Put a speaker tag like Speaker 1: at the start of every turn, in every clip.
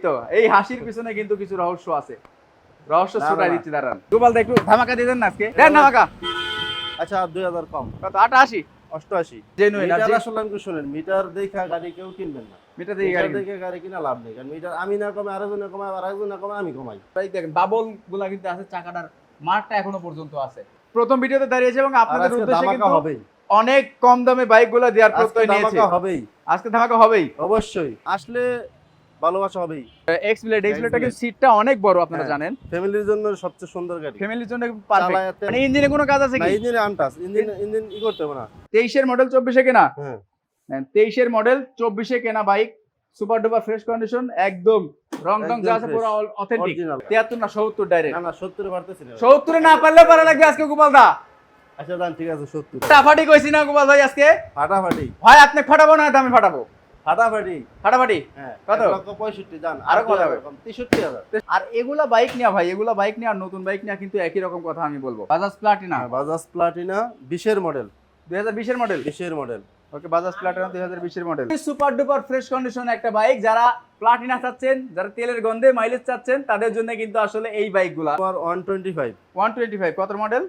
Speaker 1: তো এই হাসির পিছনে কিন্তু কিছু রহস্য আছে, রহস্য ছুটাই দিচ্ছি দাঁড়ান। গোপাল দা একটু ধামাকা দিয়ে দেন না আজকে, দেন ধামাকা।
Speaker 2: আচ্ছা 2000 কম,
Speaker 1: কত? 88
Speaker 2: 88।
Speaker 1: জেনুইন আর
Speaker 2: মিটার আসলে আমি শুনেন, মিটার দেখা গাড়ি কেউ কিনবেন না।
Speaker 1: মিটার দিয়ে গাড়ি
Speaker 2: দেখে গাড়ি কিনা লাভ নেই, কারণ মিটার আমি না কমে আরেকজনে কমায়, আর আরেকজনে কমায় আমি কমাই।
Speaker 1: ভাই দেখেন বাবল গুলা কিন্তু আছে, চাকাটার মার্কটা এখনো পর্যন্ত আছে। প্রথম ভিডিওতে দাঁড়িয়েছে এবং আপনাদের উদ্দেশ্যে কিন্তু
Speaker 2: হবেই,
Speaker 1: অনেক কম দামে বাইকগুলো দেওয়ার প্রত্যয় নিয়েছে।
Speaker 2: ধামাকা হবেই,
Speaker 1: আজকে ধামাকা হবেই,
Speaker 2: অবশ্যই আসলে ভালোবাসা হবেই।
Speaker 1: এক্সপ্লেডটা কিন্তু সিটটা অনেক বড়, আপনারা জানেন।
Speaker 2: ফ্যামিলির জন্য সবচেয়ে সুন্দর গাড়ি,
Speaker 1: ফ্যামিলির জন্য পারফেক্ট। মানে ইঞ্জিনে কোনো কাজ আছে কি?
Speaker 2: না, ইঞ্জিনে আনটাস, ইঞ্জিন ই করতে হবে না।
Speaker 1: 23 এর মডেল 24 এ কেনা।
Speaker 2: হ্যাঁ
Speaker 1: 23 এর মডেল 24 এ কেনা bike, super duper fresh condition, একদম রং টং যা আছে পুরো অথেন্টিক। 73 না 70 ডাইরেক্ট।
Speaker 2: না 70 এ পারতেছি না।
Speaker 1: 70 এ না পারলেও পারা লাগবে আজকে গোপাল দা।
Speaker 2: আচ্ছা দান, ঠিক আছে 70।
Speaker 1: ফাটাফাটি কইছি না গোপাল ভাই আজকে?
Speaker 2: ফাটাফাটি
Speaker 1: ভাই আপনি ফাটাবো না আমি ফাটাবো?
Speaker 2: ফাটাফাটি
Speaker 1: ফাটাফাটি।
Speaker 2: হ্যাঁ
Speaker 1: কত?
Speaker 2: 1,65,000 দান।
Speaker 1: আরো কত হবে?
Speaker 2: 63,000।
Speaker 1: আর এগুলা বাইক নিয়া ভাই, এগুলা বাইক নিয়া, নতুন বাইক নিয়া কিন্তু একই রকম কথা আমি বলবো। বাজাজ প্লাটিনা,
Speaker 2: বাজাজ প্লাটিনা 20 এর মডেল,
Speaker 1: 2020 এর মডেল।
Speaker 2: 20 এর মডেল।
Speaker 1: ওকে, বাজাজ প্লাটিনা 2020 এর model. Super duper fresh condition একটা বাইক, যারা প্লাটিনা চাচ্ছেন, যারা তেলের গন্ধে মাইলেজ চাচ্ছেন, তাদের জন্য কিন্তু আসলে এই বাইকগুলা।
Speaker 2: তোমার 125
Speaker 1: কত মডেল?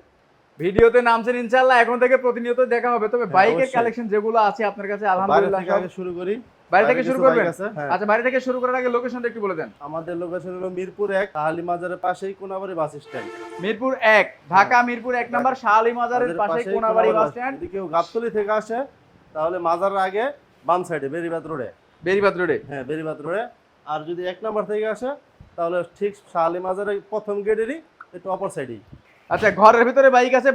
Speaker 1: ভিডিওতে নামছেন ইনশাআল্লাহ, এখন থেকে প্রতিনিয়ত দেখা হবে। তবে বাইকের
Speaker 2: অবশ্যই।
Speaker 1: কালেকশন যেগুলো আছে আপনার কাছে আলহামদুলিল্লাহ।
Speaker 2: বাইরে থেকে আগে শুরু করি।
Speaker 1: বাইরে থেকে শুরু করবেন?
Speaker 2: হ্যাঁ।
Speaker 1: আচ্ছা, বাইরে থেকে শুরু করার আগে লোকেশনটা একটু বলে দেন।
Speaker 2: আমাদের লোকেশন হলো মিরপুর 1, কাহালি মাজারের পাশেই Konabari bus stand.
Speaker 1: Mirpur 1, Dhaka Mirpur 1 number Shah Ali মাজারের পাশে কোনাবাড়ি বাস স্ট্যান্ড।
Speaker 2: যদি কেউ গাবতলী থেকে আসে তাহলে মাজারের আগে বাম সাইডে বেরিবাদ রোডে।
Speaker 1: বেরিবাদ রোডে?
Speaker 2: হ্যাঁ বেরিবাদ রোডে। আর যদি 1 নাম্বার থেকে আসে তাহলে ঠিক শাহালি মাজারের প্রথম গেটেরই একটু অপর সাইডেই।
Speaker 1: আচ্ছা, ঘরের ভিতরে বাইক আছে,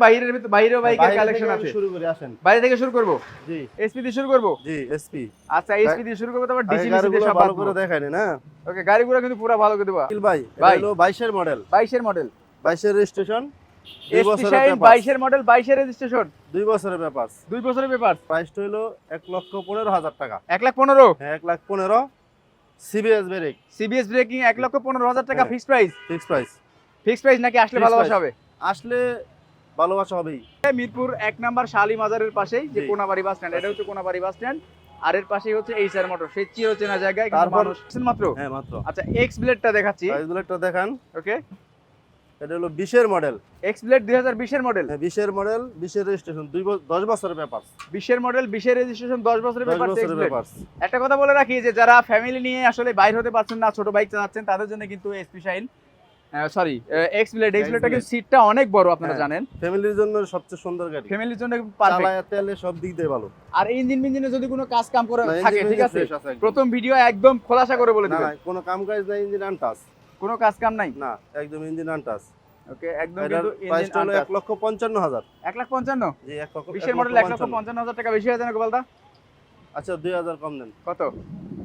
Speaker 1: বাইরেও বাইকের কালেকশন আছে।
Speaker 2: শুরু করি, আসেন।
Speaker 1: বাইরে থেকে শুরু করব?
Speaker 2: জি।
Speaker 1: এসপি দিয়ে শুরু করব?
Speaker 2: জি এসপি।
Speaker 1: আচ্ছা, এসপি দিয়ে শুরু করব, তারপর ডিসি দিয়ে সব
Speaker 2: ভালো করে দেখাইনি না।
Speaker 1: ওকে, গাড়িগুলো কিন্তু পুরো ভালো করে দেবা।
Speaker 2: কিল ভাই, এটা হলো 22 এর মডেল।
Speaker 1: 22 এর মডেল,
Speaker 2: 22 এর রেজিস্ট্রেশন, 2
Speaker 1: এসপি
Speaker 2: বছরের
Speaker 1: শাইন
Speaker 2: পেপার।
Speaker 1: 22 এর মডেল, 22 এর রেজিস্ট্রেশন,
Speaker 2: 2 বছরের পেপার।
Speaker 1: 2 বছরের পেপার।
Speaker 2: প্রাইসটা হলো 1,15,000 টাকা।
Speaker 1: 1,15,000?
Speaker 2: হ্যাঁ 1,15,000। সিবিএস ব্রেক,
Speaker 1: সিবিএস ব্রেকিং, 1,15,000 টাকা fixed price.
Speaker 2: Fix price.
Speaker 1: Fixed price নাকি আসলে ভালোবাসা হবে?
Speaker 2: আসলে ভালোবাসা হবেই।
Speaker 1: মিরপুর 1 নাম্বার শাহালি মাজারের পাশেই যে
Speaker 2: জি।
Speaker 1: কোনাবাড়ি বাস স্ট্যান্ড, এটা হচ্ছে কোনাবাড়ি বাস স্ট্যান্ড। আর এর পাশেই হচ্ছে এইচআর মোটর, সেই চিরচেনা জায়গায় কিন্তু
Speaker 2: তারপর
Speaker 1: মানুষ মাত্র।
Speaker 2: হ্যাঁ মাত্র।
Speaker 1: আচ্ছা, এক্স ব্লেডটা দেখাচ্ছি।
Speaker 2: প্রাইস বুলেটটা দেখান।
Speaker 1: ওকে,
Speaker 2: এটা হলো 20 এর মডেল।
Speaker 1: এক্স ব্লেড 2020 এর মডেল।
Speaker 2: হ্যাঁ 20 এর মডেল, 20 এর রেজিস্ট্রেশন, 10 বছরের পেপার।
Speaker 1: 20 এর মডেল, 20 এর রেজিস্ট্রেশন, 10 বছরের
Speaker 2: 10
Speaker 1: পেপার।
Speaker 2: বছরের পেপার।
Speaker 1: একটা কথা বলে রাখি যে যারা ফ্যামিলি নিয়ে আসলে বাইর হতে পারছেন না, ছোট বাইক চালাচ্ছেন, তাদের জন্য কিন্তু এসপি শাইন সরি এক্স ব্লেডটা কিন্তু সিটটা অনেক বড়, আপনারা জানেন।
Speaker 2: ফ্যামিলির জন্য সবচেয়ে সুন্দর গাড়ি,
Speaker 1: ফ্যামিলির জন্য পারফেক্ট।
Speaker 2: চালায় তেলে সব দিক দিয়ে ভালো।
Speaker 1: আর ইঞ্জিনে যদি কোনো কাজ কাম করে
Speaker 2: না,
Speaker 1: থাকে,
Speaker 2: ইঞ্জিন
Speaker 1: ঠিক আছে,
Speaker 2: ফ্রেশ আছে একদম।
Speaker 1: প্রথম ভিডিও একদম খোলাসা করে বলে
Speaker 2: না
Speaker 1: দিবেন।
Speaker 2: না, কোনো কাম কাজ নাই, ইঞ্জিন আনটাস।
Speaker 1: কোনো কাজ কাম নাই?
Speaker 2: না, একদম ইঞ্জিন আনটাস।
Speaker 1: ওকে, একদম
Speaker 2: এটার
Speaker 1: কিন্তু
Speaker 2: প্রাইস
Speaker 1: ইঞ্জিন
Speaker 2: হলো
Speaker 1: 1,55,000।
Speaker 2: 1,55,000। জি
Speaker 1: 20 এর মডেল 1,55,000 টাকা বেশি হয়ে যায় না গোপালদা?
Speaker 2: আচ্ছা 2,000 কম দেন।
Speaker 1: কত?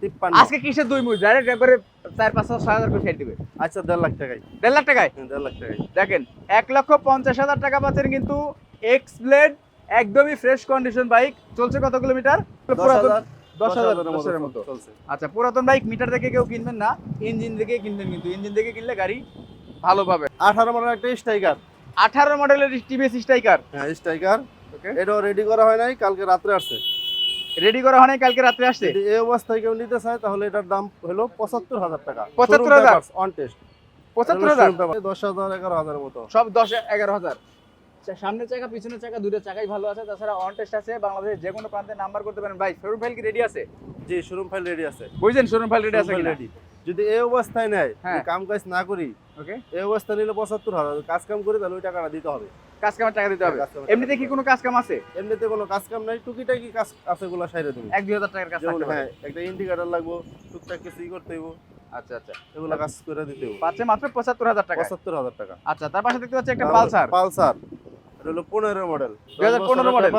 Speaker 2: 53।
Speaker 1: আজকে কিসের দুই মুজ, ডাইরেক্ট একবারে 4-5-6,000 করে ছেড়ে দিবে।
Speaker 2: আচ্ছা 1.5 লাখ টাকায়।
Speaker 1: 1.5 লাখ টাকায়?
Speaker 2: 1.5 লাখ টাকায়
Speaker 1: দেখেন, 1,50,000 টাকা পাচ্ছেন কিন্তু এক্স ব্লেড, একদমই ফ্রেশ কন্ডিশন বাইক। চলছে কত কিলোমিটার? পুরাতন 10,000 এর মতো
Speaker 2: চলছে।
Speaker 1: আচ্ছা, পুরাতন বাইক মিটার দেখে কেউ কিনবেন না, ইঞ্জিন দেখে কিনবেন, কিন্তু ইঞ্জিন দেখে কিনলে গাড়ি ভালো পাবে।
Speaker 2: 18 মডেল একটা স্ট্রাইকার।
Speaker 1: 18 মডেলের টিভিএস স্ট্রাইকার।
Speaker 2: হ্যাঁ স্ট্রাইকার।
Speaker 1: ওকে,
Speaker 2: এটাও রেডি করা হয় নাই, কালকে রাত্রে আসছে।
Speaker 1: রেডি করা হয় নাই, কালকে রাত্রে আসছে।
Speaker 2: যদি এই অবস্থায় কেউ নিতে চায় তাহলে এটার দাম হলো 75,000 টাকা।
Speaker 1: 75,000?
Speaker 2: On test
Speaker 1: 75,000?
Speaker 2: 10,000 11,000 মতো
Speaker 1: সব 10-11,000। সামনের চাকা পিছনের চাকা দুটো চাকাই ভালো আছে, তাছাড়া অন টেস্ট আছে। বাংলাদেশের যে কোনো প্রান্তে নাম্বার করতে পারেন। ভাই শোরুম ফাইল কি রেডি আছে?
Speaker 2: জি শোরুম ফাইল রেডি আছে।
Speaker 1: বুঝছেন শোরুম ফাইল রেডি আছে কিনা?
Speaker 2: রেডি। যদি এই অবস্থায় নেয়,
Speaker 1: হ্যাঁ।
Speaker 2: কাম কাজ না করি,
Speaker 1: ওকে,
Speaker 2: এই অবস্থায় নিলে 75,000, কাজ কাম করে তাহলে ওই টাকাটা দিতে হবে।
Speaker 1: কাজ কামের টাকা দিতে হবে।
Speaker 2: কাজ কামের টাকা
Speaker 1: এমনিতে কি
Speaker 2: দিতে
Speaker 1: কোনো কাজ কাম আছে?
Speaker 2: এমনিতে কোনো কাজ কাম নাই, টুকিটাকি কাজ আছে, গুলো সাইরে দেবো।
Speaker 1: 1-2 হাজার টাকার কাজ
Speaker 2: যেমন
Speaker 1: থাকতে পারে।
Speaker 2: হ্যাঁ একটা ইন্ডিকেটর লাগবো, টুকটাক কিছুই করতে হইব,
Speaker 1: আচ্ছা আচ্ছা,
Speaker 2: এগুলো কাজ করে দিতে হইব।
Speaker 1: পাচ্ছে মাত্র 75,000 টাকা।
Speaker 2: 75,000 টাকা।
Speaker 1: আচ্ছা, তার পাশে দেখতে পাচ্ছি একটা পালসার।
Speaker 2: পালসার এটা হলো 15 মডেল,
Speaker 1: 2015 মডেল।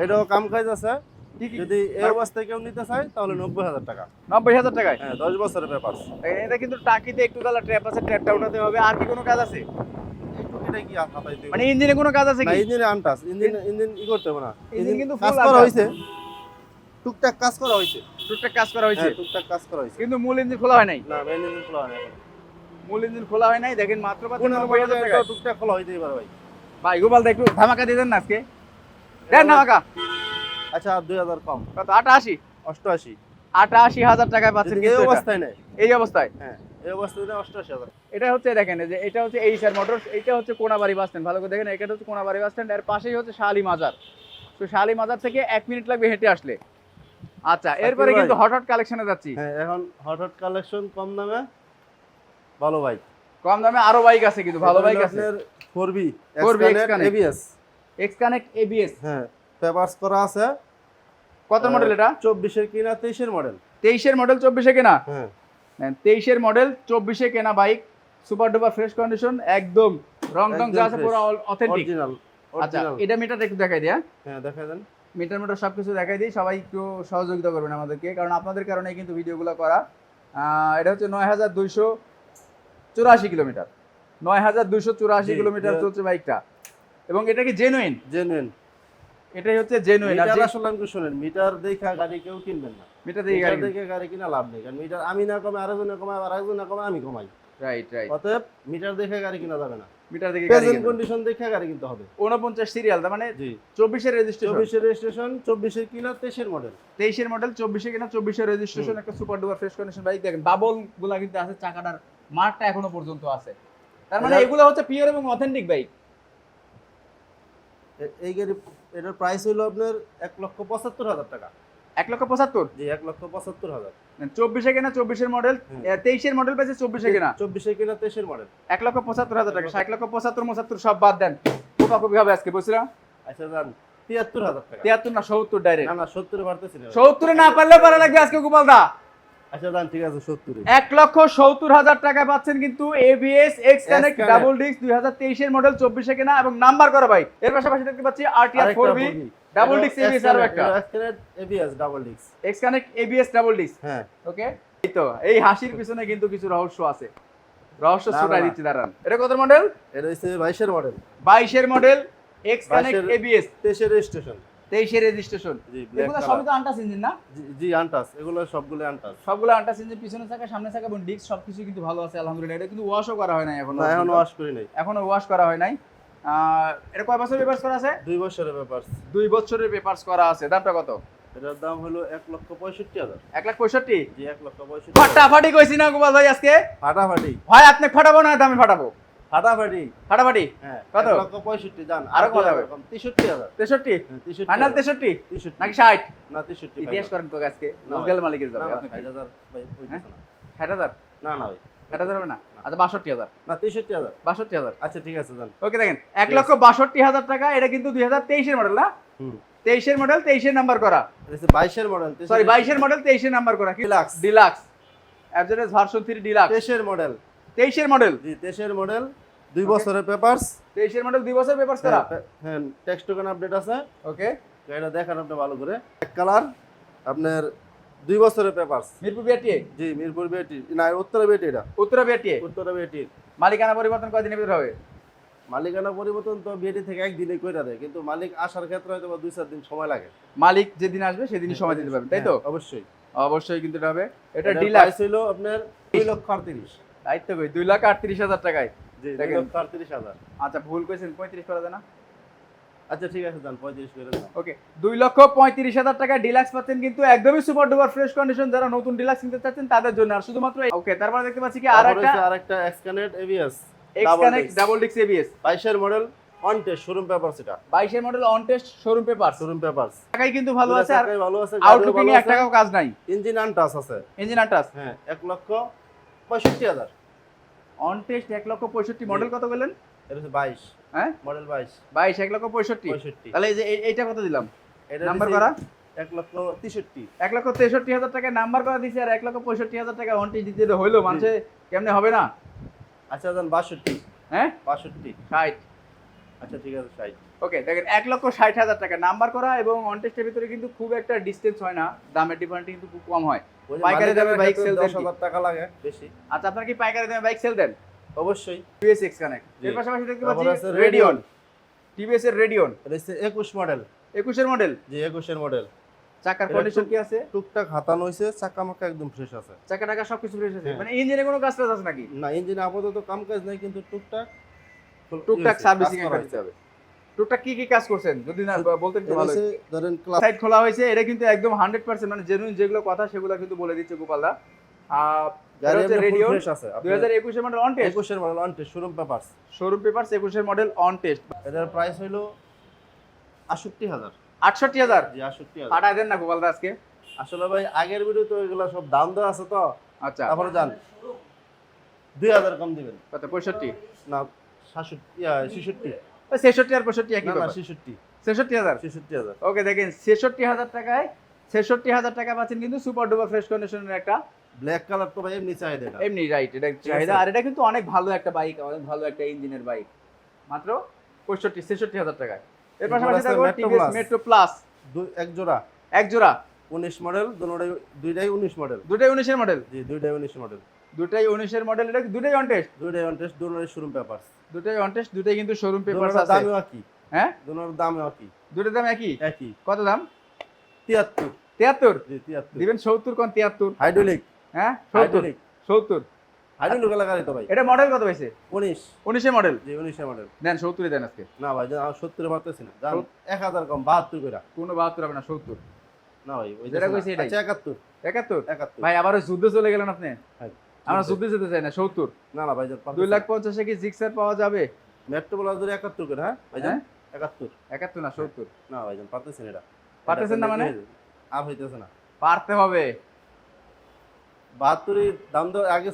Speaker 2: এটাও কাম কাজ আছে।
Speaker 1: কি কি?
Speaker 2: যদি এই অবস্থায় কেউ নিতে চায় তাহলে 90,000 টাকা।
Speaker 1: 90,000 টাকায়?
Speaker 2: হ্যাঁ 10 বছরের পেপার।
Speaker 1: এটা কিন্তু টাকিতে একটু তালা ট্র্যাপ আছে, ট্র্যাপটা উঠাতে হবে। আর কি কোনো কাজ আছে?
Speaker 2: টুকিটাকি কি হাতাই দিই,
Speaker 1: মানে ইঞ্জিনে কোনো কাজ আছে
Speaker 2: না
Speaker 1: কি?
Speaker 2: ইঞ্জিনে আনটাস, ইঞ্জিন ই করতে হবে না।
Speaker 1: ইঞ্জিন কিন্তু
Speaker 2: কাজ
Speaker 1: full
Speaker 2: করা
Speaker 1: আনটাস।
Speaker 2: হইছে, টুকটাক কাজ করা হইছে।
Speaker 1: টুকটাক কাজ করা হয়েছে,
Speaker 2: হ্যাঁ টুকটাক কাজ করা হইছে।
Speaker 1: কিন্তু মূল ইঞ্জিন খোলা হয় নাই।
Speaker 2: না মেইন ইঞ্জিন খোলা হয় না এখন।
Speaker 1: মূল ইঞ্জিন খোলা হয় নাই। দেখেন মাত্র পাচ্ছেন
Speaker 2: 15
Speaker 1: 90,000
Speaker 2: মডেল
Speaker 1: টাকায়।
Speaker 2: টুকটাক খোলা হইতেই পারে ভাই।
Speaker 1: ভাই গোপাল দা একটু ধামাকা দিয়ে দেন না আজকে, দেন ধামাকা।
Speaker 2: আচ্ছা 2,000 কম,
Speaker 1: কত? 88?
Speaker 2: 88।
Speaker 1: 88,000 টাকায় পাচ্ছেন
Speaker 2: যদি
Speaker 1: কিন্তু
Speaker 2: এই
Speaker 1: এটা।
Speaker 2: অবস্থায় নেয়,
Speaker 1: এই অবস্থায়
Speaker 2: হ্যাঁ এই অবস্থায় নেয় 88,000।
Speaker 1: এটা হচ্ছে দেখেন এই যে এটা হচ্ছে এইচআর মোটরস, এটা হচ্ছে কোনাবাড়ি বাস স্ট্যান্ড, ভালো করে দেখেন এটা হচ্ছে কোনাবাড়ি বাস স্ট্যান্ড, এর পাশেই হচ্ছে শালি মাজার। তো শালি মাজার থেকে 1 মিনিট লাগবে হেঁটে আসলে। আচ্ছা এরপরে
Speaker 2: ভাই।
Speaker 1: কিন্তু হট কালেকশনে যাচ্ছি।
Speaker 2: হ্যাঁ এখন হট কালেকশন কম দামে ভালো বাইক।
Speaker 1: কম দামে আরো বাইক আছে কিন্তু ভালো বাইক আছে।
Speaker 2: আপনার 4B
Speaker 1: 4B X-Connect।
Speaker 2: ABS,
Speaker 1: X-Connect ABS
Speaker 2: হ্যাঁ পেপারস করা আছে।
Speaker 1: কত মডেল এটা?
Speaker 2: 24 এর কিনা 23 এর মডেল।
Speaker 1: 23 এর মডেল 24 এ কেনা।
Speaker 2: হ্যাঁ
Speaker 1: 23 এর মডেল 24 এ কেনা bike, super duper fresh condition, একদম রং টং যা আছে পুরো অথেন্টিক।
Speaker 2: অরিজিনাল।
Speaker 1: আচ্ছা এটা মিটারটা একটু দেখাই দিই।
Speaker 2: হ্যাঁ দেখা দেন।
Speaker 1: মিটার সবকিছু দেখাই দিই, সবাই একটু সহযোগিতা করবেন আমাদেরকে, কারণ আপনাদের কারণেই কিন্তু ভিডিওগুলো করা। এটা হচ্ছে 9284 কিলোমিটার, 9284
Speaker 2: জি,
Speaker 1: কিলোমিটার চলছে বাইকটা। এবং এটা কি জেনুইন?
Speaker 2: জেনুইন।
Speaker 1: এটাই হচ্ছে জেনুইন। আর
Speaker 2: মিটার আসলে আমি শুনেন, মিটার দেখা গাড়ি কেউ কিনবেন না।
Speaker 1: মিটার দিয়ে
Speaker 2: মিটার
Speaker 1: গাড়ি
Speaker 2: দেখে গাড়ি কিনা লাভ নেই, কারণ মিটার আমি না কমে আরেকজনে কমায়, আর আরেকজনে কমায় আমি কমাই।
Speaker 1: রাইট রাইট,
Speaker 2: অতএব মিটার দেখে গাড়ি কিনা যাবে না,
Speaker 1: মিটার দিয়ে গাড়ি
Speaker 2: প্রেজেন্ট
Speaker 1: কিনবেন।
Speaker 2: কন্ডিশন দেখে গাড়ি কিনতে হবে।
Speaker 1: 49 সিরিয়াল, তার মানে
Speaker 2: জি
Speaker 1: 24 এর রেজিস্ট্রেশন,
Speaker 2: 24 এর রেজিস্ট্রেশন, 24 এর কিনা 23 এর মডেল।
Speaker 1: 23 এর মডেল 24 এ কিনা 24 এর রেজিস্ট্রেশন, একটা super duper fresh condition bike. দেখেন বাবল গুলা কিন্তু আছে, চাকাটার মার্কটা এখনো পর্যন্ত আছে, তার মানে এগুলো হচ্ছে পিওর এবং অথেন্টিক বাইক।
Speaker 2: এই গাড়ি এটার প্রাইস হলো আপনার 1,75,000 টাকা।
Speaker 1: 1,75,000।
Speaker 2: জি 1,75,000।
Speaker 1: 24 এ কেনা 24 এর মডেল, 23 এর মডেল পেয়েছে 24 এ কেনা,
Speaker 2: 24 এর কিনা 23 এর মডেল।
Speaker 1: 1,75,000 টাকা। 1,75,000 সব বাদ দেন, কোপাকুপি হবে আজকে বুঝছিলাম।
Speaker 2: আচ্ছা জান 73,000 টাকা।
Speaker 1: 73 না 70 ডাইরেক্ট।
Speaker 2: না না 70 পারতেছি না।
Speaker 1: 70 এ না পারলে পারা লাগবে আজকে গোপাল দা।
Speaker 2: আচ্ছা জান ঠিক আছে 70।
Speaker 1: 1,70,000 টাকায় পাচ্ছেন কিন্তু ABS X-Connect
Speaker 2: X-Connect।
Speaker 1: Double disc 2023 এর মডেল 24 এ কেনা এবং নাম্বার করা বাইক। এর পাশাপাশি দেখতে পাচ্ছি RTR 4B double disc ABS আরো একটা।
Speaker 2: X-Connect ABS double disc.
Speaker 1: X-Connect ABS double disc.
Speaker 2: হ্যাঁ
Speaker 1: ওকে, এই তো এই হাসির পিছনে কিন্তু কিছু রহস্য আছে, রহস্য
Speaker 2: না,
Speaker 1: ছড়াই
Speaker 2: না।
Speaker 1: দিচ্ছি দাঁড়ান। এটা কত মডেল?
Speaker 2: এটা হচ্ছে 22 এর মডেল।
Speaker 1: 22 এর মডেল X-Connect
Speaker 2: 22
Speaker 1: ABS,
Speaker 2: 23 এর রেজিস্ট্রেশন।
Speaker 1: 23 এর রেজিস্ট্রেশন।
Speaker 2: জি ব্ল্যাক
Speaker 1: এগুলো
Speaker 2: কালার।
Speaker 1: সবই তো আনটাস ইঞ্জিন না?
Speaker 2: জি আনটাস, এগুলো সবগুলো আনটাস।
Speaker 1: সবগুলো আনটাস ইঞ্জিন, পিছনে চাকা সামনে চাকা এবং ডিস্ক সবকিছু কিন্তু ভালো আছে আলহামদুলিল্লাহ। এটা কিন্তু ওয়াশও করা হয় নাই এখনো।
Speaker 2: না এখনো ওয়াশ করি নাই।
Speaker 1: এখনো ওয়াশ করা হয় নাই। এটা কয় বছর পেপারস করা আছে?
Speaker 2: 2 বছরের পেপারস।
Speaker 1: 2 বছরের পেপারস করা আছে। দামটা কত?
Speaker 2: এটার দাম হলো 1,65,000।
Speaker 1: 1,65,000।
Speaker 2: জি 1,65,000।
Speaker 1: ফাটাফাটি কইছি না গোপাল ভাই আজকে?
Speaker 2: ফাটাফাটি।
Speaker 1: ভাই আপনি ফাটাবো না দামে ফাটাবো?
Speaker 2: ফাটাফাটি।
Speaker 1: ফাটাফাটি।
Speaker 2: হ্যাঁ
Speaker 1: কত?
Speaker 2: 1,65,000 জান।
Speaker 1: আরো কত হবে?
Speaker 2: 63,000।
Speaker 1: 63?
Speaker 2: 63।
Speaker 1: ফাইনাল 63
Speaker 2: 63
Speaker 1: নাকি 60?
Speaker 2: না 63।
Speaker 1: ইতিহাস করেন তো আজকে
Speaker 2: না ভাই।
Speaker 1: লোকাল মালিকের
Speaker 2: না
Speaker 1: যাবে
Speaker 2: না
Speaker 1: আপনি।
Speaker 2: 60,000 ভাই হইতেছে না।
Speaker 1: 60,000?
Speaker 2: না না ভাই
Speaker 1: 60,000 হবে না? আচ্ছা 62,000।
Speaker 2: না 63,000।
Speaker 1: 62,000।
Speaker 2: আচ্ছা ঠিক আছে জান।
Speaker 1: ওকে দেখেন 1,62,000 টাকা। এটা কিন্তু 2023 এর মডেল না?
Speaker 2: হুম
Speaker 1: 23 এর মডেল, 23 এর নাম্বার করা।
Speaker 2: এটা হচ্ছে 22 এর মডেল।
Speaker 1: সরি 22 এর মডেল, 23 এর নাম্বার করা। কি
Speaker 2: ডিলাক্স।
Speaker 1: ডিলাক্স অ্যাবজেনেস ভার্সন 3 ডিলাক্স।
Speaker 2: 23 এর মডেল।
Speaker 1: 23 এর মডেল।
Speaker 2: জি 23 এর মডেল, 2 বছরের পেপারস।
Speaker 1: 23 এর মডেল 2 বছর পেপারস করা।
Speaker 2: হ্যাঁ টেক্সট টোকেন আপডেট আছে।
Speaker 1: ওকে,
Speaker 2: গাড়িটা দেখেন আপনি ভালো করে। এক কালার আপনার 2 বছরের পেপারস।
Speaker 1: মিরপুর বিআরটিএ।
Speaker 2: জি মিরপুর বিএটি না উত্তরা বিএটি, এটা
Speaker 1: উত্তরা বিআরটিএ।
Speaker 2: উত্তরা বিএটি।
Speaker 1: মালিকানা পরিবর্তন কয়দিনের ভিতরে হবে?
Speaker 2: মালিকানা পরিবর্তন তো বিএটি থেকে একদিনে কইরা দেয়, কিন্তু মালিক আসার ক্ষেত্রে হয়তো 2-4 দিন সময় লাগে।
Speaker 1: মালিক যেদিন আসবে সেদিনই সময় দিতে পারবেন, তাই তো?
Speaker 2: হ্যাঁ, অবশ্যই
Speaker 1: অবশ্যই কিন্তু এটা হবে। এটা
Speaker 2: এটার
Speaker 1: ডিলাক্স।
Speaker 2: প্রাইস হলো আপনার 2,38,000।
Speaker 1: দায়িত্ব কই 2,38,000 টাকায়।
Speaker 2: জি
Speaker 1: দেখেন।
Speaker 2: 2,38,000।
Speaker 1: আচ্ছা ভুল কইছেন, 35 করা যায় না?
Speaker 2: আচ্ছা ঠিক আছে জান 35 করে দাও।
Speaker 1: ওকে 2,35,000 টাকা ডিলাক্স পাচ্ছেন কিন্তু একদমই সুপার ডুপার ফ্রেশ কন্ডিশন। যারা নতুন ডিলাক্স কিনতে চাচ্ছেন তাদের জন্য আর শুধুমাত্র। ওকে তারপরে দেখতে পাচ্ছি কি
Speaker 2: আরেকটা X-Connect ABS
Speaker 1: X-Connect double disc ABS
Speaker 2: 22 এর model, on test showroom papers. এটা
Speaker 1: 22 এর model, on test showroom paper.
Speaker 2: Showroom papers
Speaker 1: টাকাই কিন্তু ভালো আছে, আর
Speaker 2: ভালো আছে,
Speaker 1: আউটলুকিং এ 1 টাকাও কাজ নাই।
Speaker 2: ইঞ্জিন আনটাচ আছে।
Speaker 1: Engine untouch.
Speaker 2: হ্যাঁ 1,65,000।
Speaker 1: On test 1,65,000। মডেল কত বললেন?
Speaker 2: এটা হচ্ছে 22
Speaker 1: হ্যাঁ
Speaker 2: মডেল 22
Speaker 1: 22 1,65,000।
Speaker 2: 65।
Speaker 1: তাহলে এই যে এইটা কত দিলাম?
Speaker 2: এটা
Speaker 1: নাম্বার করা
Speaker 2: 1,63,000।
Speaker 1: 1,63,000 টাকা নাম্বার করা দিছি, আর 1,65,000 টাকা অন টেস্ট দিতে হইলো মানুষে কেমনে হবে না?
Speaker 2: আচ্ছা জান 62।
Speaker 1: হ্যাঁ
Speaker 2: 62।
Speaker 1: 60।
Speaker 2: আচ্ছা ঠিক আছে 60।
Speaker 1: ওকে দেখেন 1,60,000 টাকা নাম্বার করা এবং অন টেস্টের ভিতরে কিন্তু খুব একটা ডিসটেন্স হয় না, দামের ডিফারেন্স কিন্তু খুব কম হয়। পাইকারি দামে বাইক সেল দেন?
Speaker 2: 10,000 টাকা লাগে বেশি।
Speaker 1: আচ্ছা আপনারা কি পাইকারি দামে বাইক সেল দেন?
Speaker 2: অবশ্যই।
Speaker 1: TVS X-Connect।
Speaker 2: জি।
Speaker 1: এর পাশাপাশি দেখতে
Speaker 2: তারপর
Speaker 1: পাচ্ছি
Speaker 2: আছে
Speaker 1: রেডিয়ন, TVS এর রেডিয়ন
Speaker 2: এটা হচ্ছে 21 মডেল।
Speaker 1: 21 এর মডেল।
Speaker 2: জি 21 এর মডেল।
Speaker 1: চাকার
Speaker 2: এটা
Speaker 1: কন্ডিশন কি আছে?
Speaker 2: টুকটাক হাতানো হইছে, চাকা মাকা একদম ফ্রেশ আছে।
Speaker 1: চাকা টাকা সবকিছু ফ্রেশ আছে,
Speaker 2: হ্যাঁ।
Speaker 1: মানে ইঞ্জিনে কোনো কাজ টাজ আছে নাকি?
Speaker 2: না ইঞ্জিনে আপাতত কাম কাজ নাই, কিন্তু টুকটাক
Speaker 1: টুকটাক সার্ভিসিং একটা দিতে হবে। টুকটাক কি কি কাজ করছেন যদি না বলতে একটু ভালো হতো।
Speaker 2: ধরেন ক্লাস
Speaker 1: সাইট খোলা হয়েছে, এটা কিন্তু একদম 100% মানে জেনুইন যেগুলো কথা সেগুলো কিন্তু বলে দিচ্ছে গোপালদা।
Speaker 2: গাড়ি
Speaker 1: হচ্ছে
Speaker 2: ফুল
Speaker 1: রেডিও
Speaker 2: ফ্রেশ আছে
Speaker 1: 2021 এর মডেল অন টেস্ট,
Speaker 2: 21 এর model on test showroom papers.
Speaker 1: Showroom papers 21 এর মডেল অন টেস্ট।
Speaker 2: এটার প্রাইস হলো 68000।
Speaker 1: 68000
Speaker 2: জি 68000।
Speaker 1: পাঠায় দেন না গোপালদা আজকে।
Speaker 2: আসলে ভাই আগের ভিডিও তো এগুলো সব দাম দেওয়া আছে তো,
Speaker 1: আচ্ছা
Speaker 2: তারপরে যান 2000 কম দিবেন।
Speaker 1: কত 65?
Speaker 2: না 66 66
Speaker 1: ওই 66 আর 65 একই
Speaker 2: না না
Speaker 1: ব্যাপার।
Speaker 2: 66
Speaker 1: 66000।
Speaker 2: 66000।
Speaker 1: ওকে দেখেন 66000 টাকায় 66000 টাকা পাচ্ছেন কিন্তু সুপার ডুপার ফ্রেশ কন্ডিশনের একটা
Speaker 2: ব্ল্যাক কালার তো ভাই এমনি চাহিদা এটা।
Speaker 1: এমনি রাইট, এটা চাহিদা। আর এটা কিন্তু অনেক ভালো একটা বাইক, অনেক ভালো একটা ইঞ্জিনের বাইক, মাত্র 66000 টাকায়। এর
Speaker 2: এরপর
Speaker 1: পাশাপাশি
Speaker 2: আছে
Speaker 1: থাকবে
Speaker 2: Metro
Speaker 1: TVS
Speaker 2: Plus।
Speaker 1: Metro plus
Speaker 2: এক জোড়া
Speaker 1: এক জোড়া,
Speaker 2: 19 মডেল, দুইটাই 19 মডেল।
Speaker 1: দুটাই 19 এর মডেল,
Speaker 2: জি দুইটাই 19 মডেল,
Speaker 1: দুটাই 19 এর মডেল। এটা দুটাই অন টেস্ট,
Speaker 2: দুইটাই অন টেস্ট, দুটোরই শোরুম পেপারস।
Speaker 1: দুটাই অন টেস্ট, দুটাই কিন্তু শোরুম পেপারস
Speaker 2: দুটোর
Speaker 1: আছে।
Speaker 2: দামও একই।
Speaker 1: হ্যাঁ
Speaker 2: দুটোর দামও একই।
Speaker 1: দুটার দাম একই।
Speaker 2: একই।
Speaker 1: কত দাম?
Speaker 2: 73।
Speaker 1: 73
Speaker 2: জি 73।
Speaker 1: দিবেন 70 কোন 73?
Speaker 2: হাইড্রোলিক।
Speaker 1: হ্যাঁ 70
Speaker 2: হাইড্রোলিক।
Speaker 1: 70।
Speaker 2: হাইড্রোলিক এর গাড়ি তো ভাই।
Speaker 1: এটা মডেল কত হইছে?
Speaker 2: 19।
Speaker 1: 19 এর মডেল।
Speaker 2: জি 19 এর মডেল।
Speaker 1: দেন 70 দেন আজকে।
Speaker 2: না ভাই আমি 70 এ পারতেছি না। জান 1000 কম 72 কইরা।
Speaker 1: কোনো 72 হবে না, 70।
Speaker 2: না ভাই ওই
Speaker 1: যেটা কইছি এটাই।
Speaker 2: আচ্ছা 71।
Speaker 1: 71
Speaker 2: 71।
Speaker 1: ভাই আবার ওই যুদ্ধে চলে গেলেন আপনি।
Speaker 2: হ্যাঁ।
Speaker 1: আমরা যুদ্ধে যেতে চাই না। 70।
Speaker 2: না না ভাই
Speaker 1: 2,50,000 এ কি জিক্সার পাওয়া যাবে?
Speaker 2: মেট্রো প্লাস ধরে 71 করে। হ্যাঁ ভাইজান 71।
Speaker 1: 71 না 70।
Speaker 2: না ভাইজান পারতেছেন এটা।
Speaker 1: পারতেছেন না মানে?
Speaker 2: আর হইতেছে না।
Speaker 1: পারতে হবে।
Speaker 2: 72 এর দাম তো আগে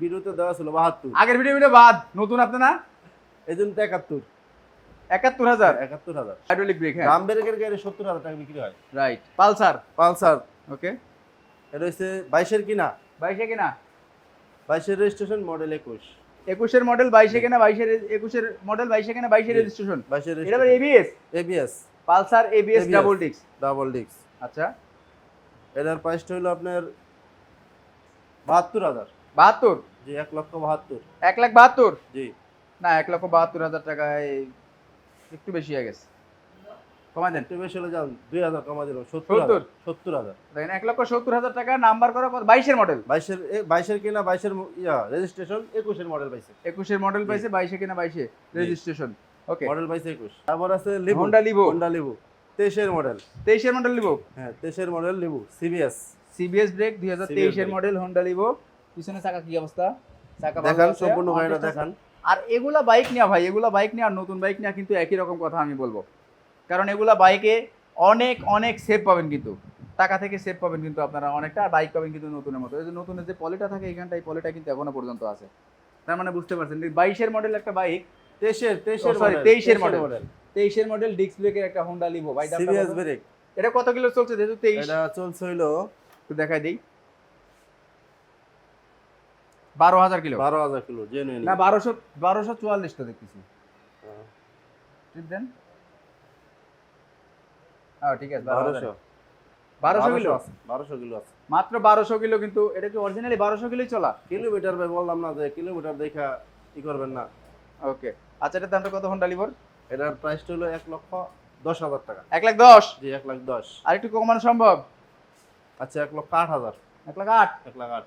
Speaker 2: ভিডিওতে দেওয়া ছিল 72।
Speaker 1: আগের ভিডিও বাদ, নতুন আপনি না?
Speaker 2: এইজন্য তো 71।
Speaker 1: 71000
Speaker 2: 71000।
Speaker 1: Hydraulic break. হ্যাঁ
Speaker 2: দাম ব্রেকের গাড়ি 70000 টাকা বিক্রি হয়।
Speaker 1: রাইট। পালসার।
Speaker 2: পালসার
Speaker 1: ওকে
Speaker 2: এটা হচ্ছে 22 এর কিনা,
Speaker 1: 22 এ কিনা,
Speaker 2: 22 এর রেজিস্ট্রেশন, মডেল 21।
Speaker 1: 21 এর মডেল 22 এ কিনা, 22 এর 21 এর মডেল 22 এ কিনা, 22 এর
Speaker 2: জি।
Speaker 1: রেজিস্ট্রেশন।
Speaker 2: 22 এর
Speaker 1: এটা আবার ABS,
Speaker 2: ABS,
Speaker 1: Pulsar ABS
Speaker 2: ABS
Speaker 1: double disc.
Speaker 2: Double disc.
Speaker 1: আচ্ছা
Speaker 2: এটার প্রাইসটা হলো আপনার 72000।
Speaker 1: 72,
Speaker 2: জি 1,72,000।
Speaker 1: 1,72,000
Speaker 2: জি
Speaker 1: না, 1,72,000 টাকায় একটু বেশি হয়ে গেছে, কমাই দেন।
Speaker 2: একটু বেশি হলে যান 2000 কমা দিলাম।
Speaker 1: 70,000
Speaker 2: 70000।
Speaker 1: দেখেন 1,70,000 টাকা নাম্বার করা 22 এর মডেল।
Speaker 2: 22 এর কিনা, 22 এর রেজিস্ট্রেশন, 21 এর মডেল পাইছে।
Speaker 1: 21 এর মডেল পাইছে, 22 এ কিনা, 22 এ রেজিস্ট্রেশন। ওকে
Speaker 2: মডেল পাইছে 21। তারপর আছে Livo,
Speaker 1: Honda Livo,
Speaker 2: Honda Livo 23 এর মডেল।
Speaker 1: 23 এর মডেল লিভো।
Speaker 2: হ্যাঁ 23 এর model Livo CBS.
Speaker 1: CBS brake 2023 এর
Speaker 2: ব্রেক।
Speaker 1: Model Honda Livo. পিছনে চাকা কি অবস্থা? চাকা ভালো
Speaker 2: দেখান
Speaker 1: আছে,
Speaker 2: সম্পূর্ণ গাড়িটা
Speaker 1: অনেকটা-
Speaker 2: দেখান।
Speaker 1: আর এগুলা বাইক নেওয়া ভাই, এগুলা বাইক নেওয়া আর নতুন বাইক নেওয়া কিন্তু একই রকম কথা আমি বলবো। কারণ এগুলা বাইকে অনেক অনেক সেভ পাবেন, কিন্তু টাকা থেকে সেভ পাবেন কিন্তু আপনারা অনেকটা, আর বাইক পাবেন কিন্তু নতুনের মতো। এই যে নতুনের যে পলিটা থাকে এখানটা, এই পলিটা কিন্তু এখনো পর্যন্ত আছে। তার মানে বুঝতে পারছেন 22 এর মডেল একটা বাইক,
Speaker 2: 23 এর
Speaker 1: সরি 23 এর মডেল, 23 এর মডেল ডিস্ক ব্রেকের একটা হোন্ডা লিভো ভাই। দামটা
Speaker 2: সিবিএস
Speaker 1: কত?
Speaker 2: ব্রেক।
Speaker 1: এটা কত কিলো চলছে যেহেতু 23?
Speaker 2: এটা চলছে হইলো
Speaker 1: একটু দেখাই দিই। 12,000 কিলো
Speaker 2: 12000 কিলো জেনুইন।
Speaker 1: না, 1244 তো দেখতেছি। ঠিক দেন। হ্যাঁ ঠিক আছে 12,000
Speaker 2: 1200
Speaker 1: কিলো,
Speaker 2: 1200 কিলো আছে।
Speaker 1: মাত্র 1200 কিলো। কিন্তু এটা কি অরিজিনালি 1200 কিলোই চলা?
Speaker 2: কিলোমিটার ভাই বললাম না যে কিলোমিটার দেখা কি করবেন না।
Speaker 1: ওকে আচ্ছা, এটার দামটা কত হোন্ডা লিভোর?
Speaker 2: এটার প্রাইসটা হলো 1,10,000 টাকা।
Speaker 1: 1,10,000।
Speaker 2: জি 1,10,000।
Speaker 1: আর একটু কমানো সম্ভব?
Speaker 2: আচ্ছা 1,08,000।
Speaker 1: 1,08,000।
Speaker 2: 1,08,000।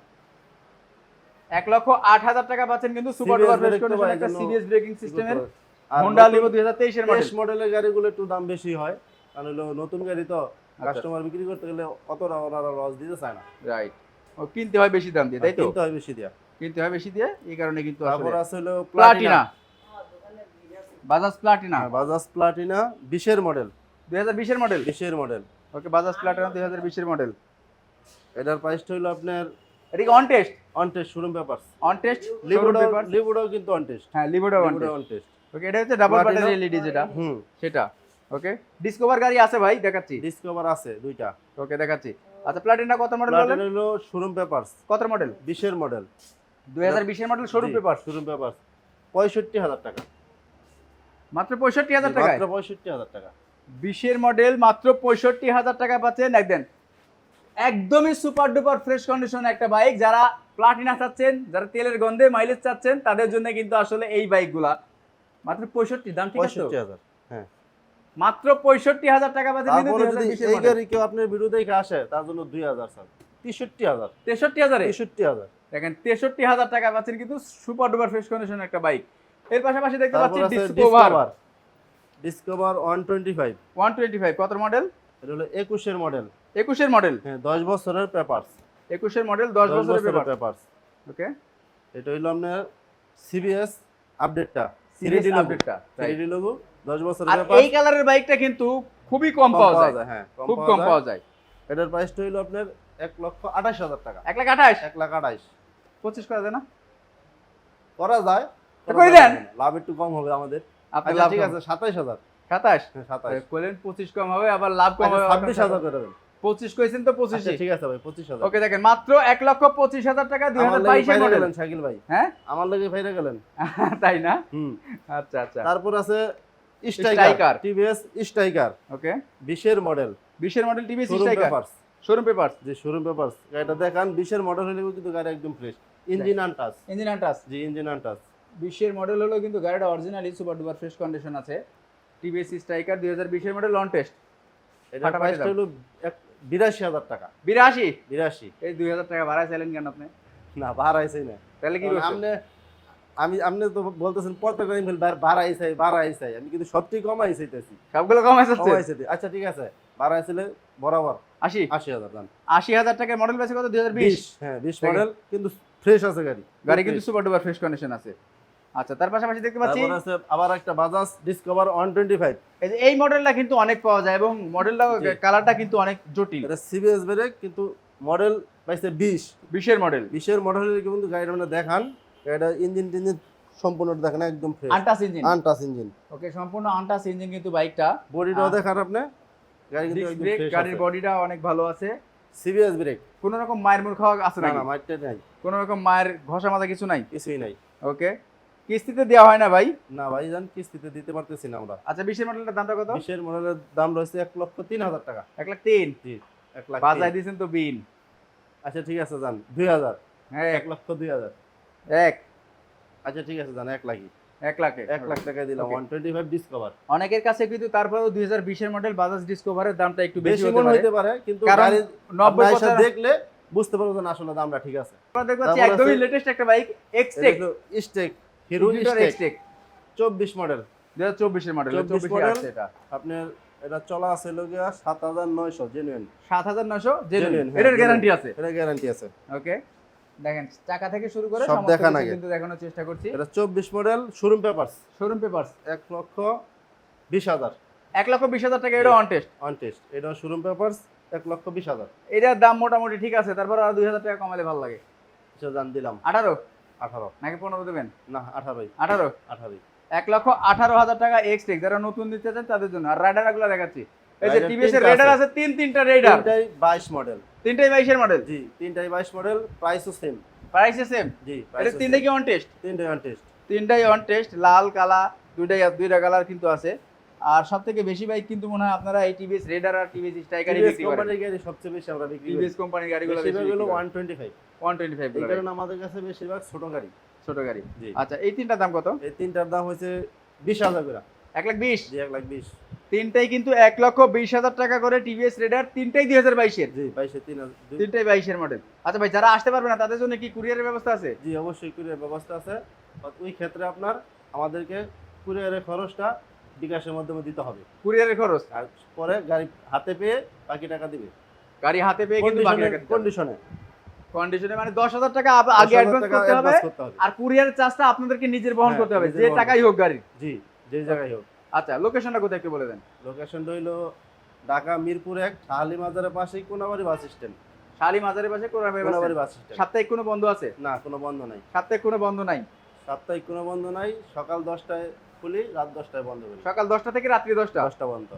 Speaker 1: 1,08,000 টাকা পাচ্ছেন কিন্তু super
Speaker 2: CBS
Speaker 1: duper fresh
Speaker 2: break তো
Speaker 1: কন্ডিশন
Speaker 2: ভাই
Speaker 1: একটা
Speaker 2: জন্য
Speaker 1: সিবিএস ব্রেকিং সিস্টেমের
Speaker 2: আর
Speaker 1: হোন্ডা লিভো 2023 এর মডেল।
Speaker 2: টেস্ট মডেলের গাড়িগুলো একটু দাম বেশি হয়, কারণ হলো নতুন গাড়ি তো
Speaker 1: আচ্ছা।
Speaker 2: কাস্টমার বিক্রি করতে গেলে অতটা ওনারা লস দিতে চায় না।
Speaker 1: রাইট, ও কিনতে হয় বেশি দাম দিয়ে, তাই তো?
Speaker 2: কিনতে হয় বেশি দিয়া।
Speaker 1: কিনতে হয় বেশি দিয়ে, এই কারণে কিন্তু
Speaker 2: তারপর
Speaker 1: আসলে
Speaker 2: আছে হলো
Speaker 1: Platina, Bajaj Platina
Speaker 2: Bajaj Platina 20 এর মডেল।
Speaker 1: 2020 এর মডেল।
Speaker 2: 20 এর মডেল।
Speaker 1: ওকে বাজাজ প্লাটিনা 2020 এর মডেল।
Speaker 2: এটার প্রাইসটা হলো আপনার
Speaker 1: এটা কি on test?
Speaker 2: On test showroom papers.
Speaker 1: On test
Speaker 2: লিভোডাও
Speaker 1: পেপার।
Speaker 2: লিভোডাও কিন্তু অন টেস্ট।
Speaker 1: হ্যাঁ লিভোটা on test.
Speaker 2: On test.
Speaker 1: Okay এটা হচ্ছে ডাবল
Speaker 2: Platina।
Speaker 1: বাটার এলইডি যেটা,
Speaker 2: হুম
Speaker 1: সেটা। ওকে ডিসকভার গাড়ি আছে ভাই, দেখাচ্ছি।
Speaker 2: ডিসকভার আছে দুইটা।
Speaker 1: ওকে দেখাচ্ছি। আচ্ছা প্লাটিনা কত মডেল বলেন?
Speaker 2: প্লাটিনা হলো শোরুম পেপারস
Speaker 1: কত মডেল?
Speaker 2: 20 এর মডেল।
Speaker 1: 2020 এর model showroom paper.
Speaker 2: Showroom papers 65,000 টাকা।
Speaker 1: মাত্র 65,000 টাকায়?
Speaker 2: মাত্র 65,000 টাকা।
Speaker 1: 20 এর মডেল মাত্র 65,000 টাকা পাচ্ছেন। একদম একদমই সুপার ডুপার ফ্রেশ কন্ডিশন একটা বাইক। যারা প্লাটিনা চাচ্ছেন, যারা তেলের গন্ধে মাইলেজ চাচ্ছেন, তাদের জন্য কিন্তু আসলে এই বাইকগুলা মাত্র 65 দাম, ঠিক আছে তো?
Speaker 2: 65,000। হ্যাঁ
Speaker 1: মাত্র 65,000 টাকা পাচ্ছেন কিন্তু
Speaker 2: তারপরে যদি
Speaker 1: 2020 এর
Speaker 2: এই
Speaker 1: মডেল।
Speaker 2: গাড়ি কেউ আপনার ভিডিও দেখে আসে তার জন্য 2000 স্যার 63,000।
Speaker 1: 63,000 এ
Speaker 2: 63,000।
Speaker 1: দেখেন 63,000 টাকা পাচ্ছেন কিন্তু সুপার ডুপার ফ্রেশ কন্ডিশন একটা বাইক। এর পাশাপাশি দেখতে
Speaker 2: তারপর
Speaker 1: পাচ্ছি
Speaker 2: আছে
Speaker 1: ডিসকভার।
Speaker 2: ডিসকভার 125,
Speaker 1: 125 কত মডেল?
Speaker 2: এটা হলো 21-এর মডেল।
Speaker 1: 21-এর মডেল,
Speaker 2: হ্যাঁ 10 বছরের পেপারস।
Speaker 1: 21-এর মডেল 10 বছরের পেপার।
Speaker 2: পেপারস।
Speaker 1: ওকে,
Speaker 2: এটা হলো আপনার সিবিএস আপডেটটা,
Speaker 1: সিরিজ
Speaker 2: 3D
Speaker 1: আপডেটটা,
Speaker 2: 3D লোগো, 10 বছরের
Speaker 1: আর
Speaker 2: পেপার।
Speaker 1: এই কালারের বাইকটা কিন্তু খুবই কম পাওয়া যায়,
Speaker 2: হ্যাঁ
Speaker 1: খুব কম পাওয়া যায়।
Speaker 2: এটার প্রাইসটা হলো আপনার 1,28,000 টাকা।
Speaker 1: 1,28,000,
Speaker 2: 1,28,000
Speaker 1: 25 করা যায় না?
Speaker 2: করা যায়,
Speaker 1: তো করে দেন।
Speaker 2: লাভ একটু কম হবে আমাদের।
Speaker 1: আপনি
Speaker 2: আচ্ছা
Speaker 1: লাভ
Speaker 2: ঠিক
Speaker 1: কম।
Speaker 2: আছে 27,000।
Speaker 1: 27,
Speaker 2: হ্যাঁ 27।
Speaker 1: কইলেন 25 কম হবে, আবার লাভ কম হবে।
Speaker 2: 26,000 করে দেন।
Speaker 1: 25 কইছেন তো
Speaker 2: আচ্ছা
Speaker 1: 25।
Speaker 2: ঠিক আছে ভাই 25,000।
Speaker 1: ওকে, দেখেন মাত্র 1,25,000 টাকা 2022 এর মডেল।
Speaker 2: শাকিল ভাই,
Speaker 1: হ্যাঁ
Speaker 2: আমার লাগে ফাইরা গেলেন।
Speaker 1: তাই না?
Speaker 2: হুম।
Speaker 1: আচ্ছা আচ্ছা,
Speaker 2: তারপর আছে
Speaker 1: Striker.
Speaker 2: Striker, TVS Striker
Speaker 1: okay,
Speaker 2: 20-এর মডেল,
Speaker 1: 20-এর model TV
Speaker 2: showroom
Speaker 1: Striker,
Speaker 2: papers.
Speaker 1: Showroom papers.
Speaker 2: যে শোরুম পেপারস গাড়িটা দেখান, 20-এর মডেল হলে কিন্তু গাড়ি একদম fresh, engine untouch.
Speaker 1: Engine untouch,
Speaker 2: জি ইঞ্জিন আনটাচ।
Speaker 1: 20-এর মডেল হলো কিন্তু গাড়িটা originally super duper fresh condition আছে। টিভিএস স্ট্রাইকার 2020-এর মডেল লন টেস্ট।
Speaker 2: এটার
Speaker 1: ফাটাফাটি
Speaker 2: প্রাইসটা
Speaker 1: দাম।
Speaker 2: হলো 82,000 টাকা।
Speaker 1: 82,
Speaker 2: 82
Speaker 1: এই 2000 টাকা ভাড়া চাইলেন কেন আপনি?
Speaker 2: না বাড়াইছে না।
Speaker 1: তাহলে কি করছেন?
Speaker 2: আপনি তো বলতেছেন প্রত্যেকটা ইমেল বাড়াইছে, আমি কিন্তু সবচেয়ে কমাইছেইতেছি।
Speaker 1: সবগুলো কমাই যাচ্ছে।
Speaker 2: কমাইছে। আচ্ছা ঠিক আছে, বাড়াইছিলে বরাবর
Speaker 1: 80,
Speaker 2: 80,000 দাম।
Speaker 1: 80,000 টাকার মডেল বেশি কত? 2020
Speaker 2: হ্যাঁ 20 মডেল, কিন্তু ফ্রেশ আছে গাড়ি।
Speaker 1: গাড়ি কিন্তু সুপার ডুপার ফ্রেশ কন্ডিশন আছে। আচ্ছা, তার পাশাপাশি দেখতে পাচ্ছি
Speaker 2: তারপর আছে আবার একটা বাজাজ ডিসকভার 125।
Speaker 1: এই যে এই মডেলটা কিন্তু অনেক পাওয়া যায় এবং মডেলটা
Speaker 2: জি।
Speaker 1: কালারটা কিন্তু অনেক জটিল।
Speaker 2: এটা সিবিএস ব্রেক, কিন্তু মডেল পাইছে
Speaker 1: 20-এর মডেল,
Speaker 2: 20-এর মডেলের কিন্তু গাড়িটা মানে দেখান, গাড়িটা ইঞ্জিন টিঞ্জিন সম্পূর্ণ দেখেন একদম fresh,
Speaker 1: untouch engine.
Speaker 2: Untouch engine.
Speaker 1: Okay, সম্পূর্ণ আনটাচ ইঞ্জিন কিন্তু বাইকটা।
Speaker 2: বডিটাও দেখান আপনি, গাড়ি কিন্তু
Speaker 1: ডিস্ক
Speaker 2: একদম
Speaker 1: ব্রেক,
Speaker 2: ফ্রেশ
Speaker 1: গাড়ির
Speaker 2: আছে।
Speaker 1: বডিটা অনেক ভালো আছে।
Speaker 2: সিবিএস ব্রেক,
Speaker 1: কোনো রকম মায়ের মুখ খাওয়া আছে
Speaker 2: না
Speaker 1: নাকি?
Speaker 2: না মাইটটা নাই,
Speaker 1: কোনো রকম মায়ের ঘষা মাজা কিছু নাই?
Speaker 2: কিছুই নাই।
Speaker 1: ওকে, কিস্তিতে দেওয়া হয় না ভাই?
Speaker 2: না ভাই জান, কিস্তিতে দিতে পারতেছি না আমরা।
Speaker 1: আচ্ছা, 20-এর মডেলটার দামটা কত?
Speaker 2: 20-এর মডেলের দাম রয়েছে 1,03,000 টাকা।
Speaker 1: 1,03,000।
Speaker 2: জি 1,03,000।
Speaker 1: বাজায় দিয়েছেন তো বিন।
Speaker 2: আচ্ছা ঠিক আছে জান 2,000।
Speaker 1: হ্যাঁ,
Speaker 2: 1,02,000।
Speaker 1: 1
Speaker 2: আচ্ছা ঠিক আছে জান 1 লাখই,
Speaker 1: 1 লাখে
Speaker 2: 1 লাখ টাকায় দিলাম।
Speaker 1: Okay.
Speaker 2: 125 ডিসকভার।
Speaker 1: অনেকের কাছে কিন্তু তারপরেও 2020-এর মডেল বাজাজ ডিসকভারের দামটা একটু বেশি
Speaker 2: বেশি
Speaker 1: হতে
Speaker 2: মনে
Speaker 1: পারে,
Speaker 2: হইতে পারে, কিন্তু
Speaker 1: কারণ
Speaker 2: গাড়ি
Speaker 1: 90
Speaker 2: 90
Speaker 1: বছর
Speaker 2: দেখলে বুঝতে পারবেন আসলে দামটা ঠিক আছে।
Speaker 1: আমরা দেখতে পাচ্ছি
Speaker 2: তারপর
Speaker 1: একদমই
Speaker 2: আছে-
Speaker 1: লেটেস্ট একটা বাইক, এক্সটেক,
Speaker 2: স্টেক, হিরো স্টেক
Speaker 1: এক্সটেক
Speaker 2: 24 মডেল।
Speaker 1: 2024-এর মডেল,
Speaker 2: 24
Speaker 1: 24
Speaker 2: মডেল।
Speaker 1: আছে এটা।
Speaker 2: আপনার এটা চলা আছে লগিয়া 7,900 জেনুইন।
Speaker 1: 7,900 জেনুইন,
Speaker 2: Genuine, হ্যাঁ,
Speaker 1: এটার
Speaker 2: genuine।
Speaker 1: গ্যারান্টি আছে।
Speaker 2: এটা গ্যারান্টি আছে।
Speaker 1: ওকে, দেখেন চাকা থেকে শুরু করে
Speaker 2: সব
Speaker 1: সমস্ত
Speaker 2: দেখান
Speaker 1: কিছু
Speaker 2: আগে।
Speaker 1: কিন্তু দেখানোর চেষ্টা করছি।
Speaker 2: এটা 24 model, showroom papers,
Speaker 1: showroom papers
Speaker 2: 1,20,000
Speaker 1: 1,20,000 টাকা, এটা অন টেস্ট।
Speaker 2: On test. এটা শোরুম পেপারস 1,20,000।
Speaker 1: এটার দাম মোটামুটি ঠিক আছে, তারপর আর 2,000 টাকা কমালে ভালো লাগে।
Speaker 2: সেটা জান দিলাম
Speaker 1: 18
Speaker 2: 18।
Speaker 1: নাকি 15 দেবেন?
Speaker 2: না 18ই,
Speaker 1: 18,
Speaker 2: 18ই।
Speaker 1: 1,18,000 টাকা এক্সটেক, যারা নতুন নিতে চান তাদের জন্য। আর রাইডার গুলো দেখাচ্ছি, এই যে
Speaker 2: Raider
Speaker 1: টিভিএস এর
Speaker 2: তিনটা
Speaker 1: রাইডার
Speaker 2: আছে।
Speaker 1: আছে, তিনটা রাইডার,
Speaker 2: তিনটাই 22 মডেল।
Speaker 1: তিনটাই 22-এর মডেল,
Speaker 2: জি তিনটাই 22 মডেল, প্রাইসও সেম।
Speaker 1: প্রাইসে সেম।
Speaker 2: জি
Speaker 1: এটা
Speaker 2: প্রাইস
Speaker 1: তিনটাই কি অন টেস্ট?
Speaker 2: তিনটাই অন টেস্ট।
Speaker 1: তিনটাই অন টেস্ট, লাল কালা দুইটা কালার কিন্তু আছে। আর সবথেকে বেশি বাইক কিন্তু মনে হয় আপনারা এই টিভিএস রেডার আর টিভিএস স্ট্রাইকারই
Speaker 2: টিভিএস
Speaker 1: বিক্রি করেন।
Speaker 2: কোম্পানির গাড়ি সবচেয়ে বেশি আমরা বিক্রি করি।
Speaker 1: টিভিএস কোম্পানির গাড়িগুলো বেশি
Speaker 2: বেশিরভাগ হলো
Speaker 1: বিক্রি করেন।
Speaker 2: 125।
Speaker 1: 125
Speaker 2: এই
Speaker 1: গুলো
Speaker 2: কারণে আমাদের কাছে বেশিরভাগ ছোট গাড়ি।
Speaker 1: ছোট গাড়ি।
Speaker 2: জি
Speaker 1: আচ্ছা, এই তিনটার দাম কত?
Speaker 2: এই তিনটার দাম হচ্ছে 20,000 করে।
Speaker 1: 1,20,000।
Speaker 2: জি 1,20,000।
Speaker 1: তিনটাই কিন্তু 1,20,000 টাকা করে টিভিএস রেডার, তিনটাই 2022-এর,
Speaker 2: জি 22
Speaker 1: তিনটাই 22-এর মডেল। আচ্ছা ভাই, যারা আসতে পারবে না তাদের জন্য কি কুরিয়ারের ব্যবস্থা আছে?
Speaker 2: জি অবশ্যই কুরিয়ার ব্যবস্থা আছে। ওই ক্ষেত্রে আপনার আমাদেরকে কুরিয়ারের খরচটা বিকাশের মাধ্যমে দিতে হবে,
Speaker 1: কুরিয়ারের খরচ
Speaker 2: আর পরে গাড়ি হাতে পেয়ে বাকি টাকা দিবে।
Speaker 1: গাড়ি হাতে পেয়ে কিন্তু বাকি টাকা দিতে হবে।
Speaker 2: কন্ডিশনে
Speaker 1: কন্ডিশনে মানে 10,000 টাকা আগে
Speaker 2: 10,000
Speaker 1: অ্যাডভান্স
Speaker 2: টাকা
Speaker 1: করতে হবে,
Speaker 2: advance করতে হবে।
Speaker 1: আর কুরিয়ারের চার্জটা আপনাদেরকে নিজের বহন
Speaker 2: হ্যাঁ,
Speaker 1: করতে হবে,
Speaker 2: নিজের
Speaker 1: যে
Speaker 2: বহন
Speaker 1: টাকাই হোক গাড়ির।
Speaker 2: জি যে জায়গায় হোক।
Speaker 1: আচ্ছা, লোকেশনটা কোথায় একটু বলে দেন।
Speaker 2: লোকেশনটা হইলো ঢাকা মিরপুর 1 শাহালি মাজারের পাশেই কোনাবাড়ি বাস স্ট্যান্ড।
Speaker 1: শালি মাজারের পাশে
Speaker 2: কোনাবাড়ি বাস স্ট্যান্ড।
Speaker 1: সাপ্তাহিক কোনো বন্ধ আছে?
Speaker 2: না কোনো বন্ধ নাই,
Speaker 1: সাপ্তাহিক কোনো বন্ধ নাই।
Speaker 2: সাপ্তাহিক কোনো বন্ধ নাই। সকাল 10টায় খুলি, রাত 10টায় বন্ধ করি।
Speaker 1: সকাল 10টা থেকে রাত্রি 10টা।
Speaker 2: 10টা বন্ধ।